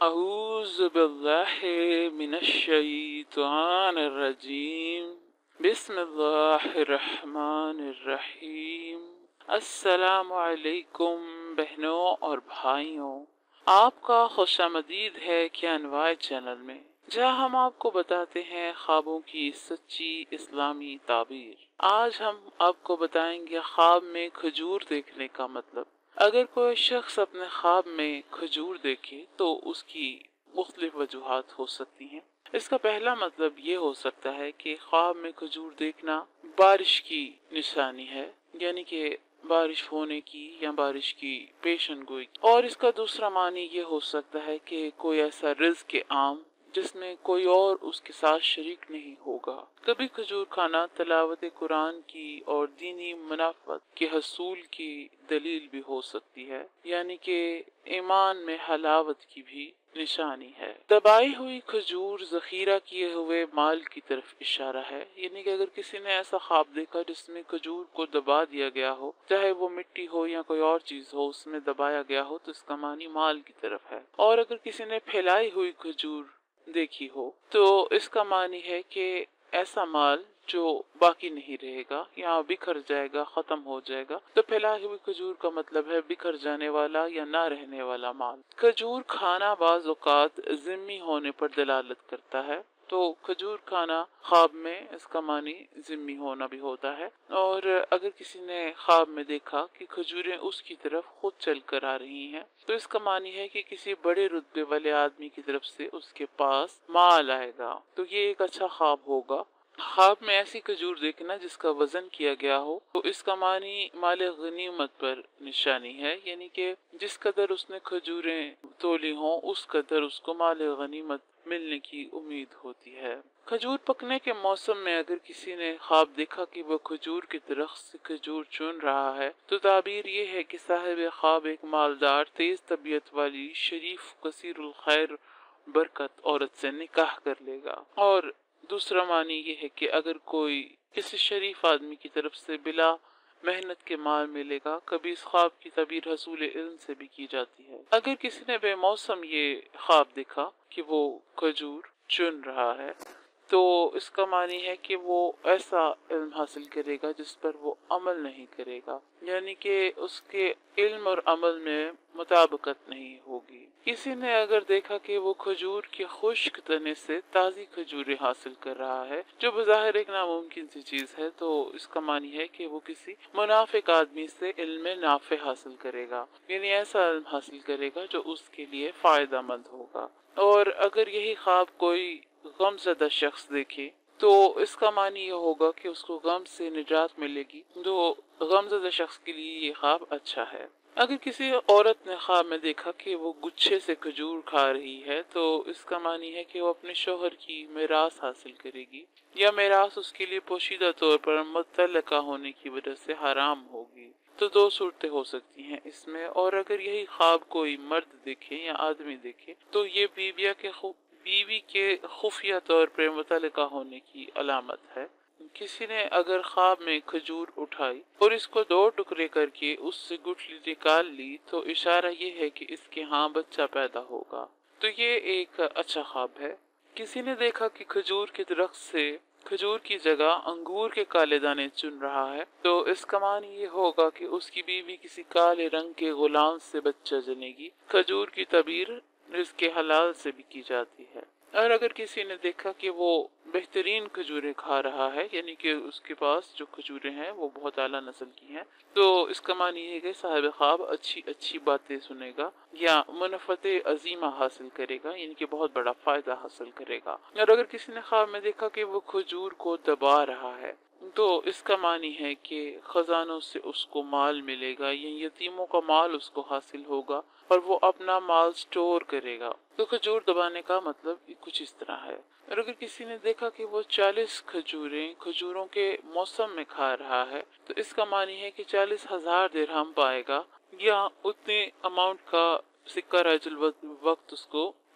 اعوذ باللہ من الشیطان الرجیم بسم اللہ الرحمن الرحیم۔ السلام علیکم بہنوں اور بھائیوں، آپ کا خوش آمدید ہے کیانوائے چینل میں، جہاں ہم آپ کو بتاتے ہیں خوابوں کی سچی اسلامی تعبیر۔ آج ہم آپ کو بتائیں گے خواب میں کھجور دیکھنے کا مطلب۔ اگر کوئی شخص اپنے خواب میں کھجور دیکھے تو اس کی مختلف وجوہات ہو سکتی ہیں۔ اس کا پہلا مطلب یہ ہو سکتا ہے کہ خواب میں کھجور دیکھنا بارش کی نشانی ہے، یعنی کہ بارش ہونے کی یا بارش کی پیشن گوئی۔ اور اس کا دوسرا معنی یہ ہو سکتا ہے کہ کوئی ایسا رزق عام جس میں کوئی اور اس کے ساتھ شریک نہیں ہوگا۔ کبھی کھجور کھانا تلاوت قرآن کی اور دینی منافعت کے حصول کی دلیل بھی ہو سکتی ہے، یعنی کہ ایمان میں حلاوت کی بھی نشانی ہے۔ دبائی ہوئی کھجور ذخیرہ کیے ہوئے مال کی طرف اشارہ ہے، یعنی کہ اگر کسی نے ایسا خواب دیکھا جس میں کھجور کو دبا دیا گیا ہو، چاہے وہ مٹی ہو یا کوئی اور چیز ہو، اس میں دبایا گیا ہو، تو اس کا معنی مال کی طرف ہے۔ اور اگر کسی نے پھیلائی ہوئی کھجور دیکھی ہو تو اس کا معنی ہے کہ ایسا مال جو باقی نہیں رہے گا یا بکھر جائے گا، ختم ہو جائے گا۔ تو پھیلائی ہوئی کھجور کا مطلب ہے بکھر جانے والا یا نہ رہنے والا مال۔ کھجور کھانا بعض اوقات ذمی ہونے پر دلالت کرتا ہے، تو کھجور کھانا خواب میں اس کا معنی ذمی ہونا بھی ہوتا ہے۔ اور اگر کسی نے خواب میں دیکھا کہ کھجوریں اس کی طرف خود چل کر آ رہی ہیں تو اس کا معنی ہے کہ کسی بڑے رتبے والے آدمی کی طرف سے اس کے پاس مال آئے گا، تو یہ ایک اچھا خواب ہوگا۔ خواب میں ایسی کھجور دیکھنا جس کا وزن کیا گیا ہو تو اس کا معنی مال غنیمت پر نشانی ہے، یعنی کہ جس قدر اس نے کھجوریں تولی ہوں اس قدر اس کو مال غنیمت ملنے کی امید ہوتی ہے۔ کھجور پکنے کے موسم میں اگر کسی نے خواب دیکھا کہ وہ کھجور کے درخت سے کھجور چن رہا ہے تو تعبیر یہ ہے کہ صاحب خواب ایک مالدار، تیز طبیعت والی، شریف، کثیر الخیر برکت عورت سے نکاح کر لے گا۔ اور دوسرا معنی یہ ہے کہ اگر کوئی کسی شریف آدمی کی طرف سے بلا محنت کے مال ملے گا۔ کبھی اس خواب کی تعبیر حصول علم سے بھی کی جاتی ہے۔ اگر کسی نے بے موسم یہ خواب دیکھا کہ وہ کھجور چن رہا ہے تو اس کا معنی ہے کہ وہ ایسا علم حاصل کرے گا جس پر وہ عمل نہیں کرے گا، یعنی کہ اس کے علم اور عمل میں مطابقت نہیں ہوگی۔ کسی نے اگر دیکھا کہ وہ کھجور کے خشک تنے سے تازی کھجوریں حاصل کر رہا ہے، جو بظاہر ایک ناممکن سی چیز ہے، تو اس کا معنی ہے کہ وہ کسی منافق آدمی سے علم نافع حاصل کرے گا، یعنی ایسا علم حاصل کرے گا جو اس کے لیے فائدہ مند ہوگا۔ اور اگر یہی خواب کوئی غم زدہ شخص دیکھے تو اس کا معنی یہ ہوگا کہ اس کو غم سے نجات ملے گی، جو غم زدہ شخص کے لیے یہ خواب اچھا ہے۔ اگر کسی عورت نے خواب میں دیکھا کہ وہ گچھے سے کھجور کھا رہی ہے تو اس کا معنی ہے کہ وہ اپنے شوہر کی میراث حاصل کرے گی، یا میراث اس کے لیے پوشیدہ طور پر متعلقہ ہونے کی وجہ سے حرام ہوگی۔ تو دو صورتیں ہو سکتی ہیں اس میں۔ اور اگر یہی خواب کوئی مرد دیکھے یا آدمی دیکھے تو یہ بیوی کے خفیہ طور پر متعلقہ ہونے کی علامت ہے۔ کسی نے اگر خواب میں کھجور اٹھائی اور اس کو دو ٹکڑے کر کے اس سے گٹھلی نکال لی تو اشارہ یہ ہے کہ اس کے ہاں بچہ پیدا ہوگا، تو یہ ایک اچھا خواب ہے۔ کسی نے دیکھا کہ کھجور کے درخت سے کھجور کی جگہ انگور کے کالے دانے چن رہا ہے تو اس کا معنی یہ ہوگا کہ اس کی بیوی کسی کالے رنگ کے غلام سے بچہ جنے گی۔ کھجور کی تعبیر رزق حلال سے بھی کی جاتی ہے۔ اور اگر کسی نے دیکھا کہ وہ بہترین کھجوریں کھا رہا ہے، یعنی کہ اس کے پاس جو کھجوریں ہیں وہ بہت اعلیٰ نسل کی ہیں، تو اس کا معنی یہ ہے کہ صاحب خواب اچھی باتیں سنے گا یا منفعت عظیمہ حاصل کرے گا، یعنی کہ بہت بڑا فائدہ حاصل کرے گا۔ اور اگر کسی نے خواب میں دیکھا کہ وہ کھجور کو دبا رہا ہے تو اس کا معنی ہے کہ خزانوں سے اس کو مال ملے گا یا یتیموں کا مال اس کو حاصل ہوگا اور وہ اپنا مال سٹور کرے گا۔ تو کھجور دبانے کا مطلب کچھ اس طرح ہے۔ اور اگر کسی نے دیکھا کہ وہ 40 کھجوروں کے موسم میں کھا رہا ہے تو اس کا معنی ہے کہ 40,000 درہم پائے گا، یا اتنے اماؤنٹ کا سکہ رائج الوقت اس کو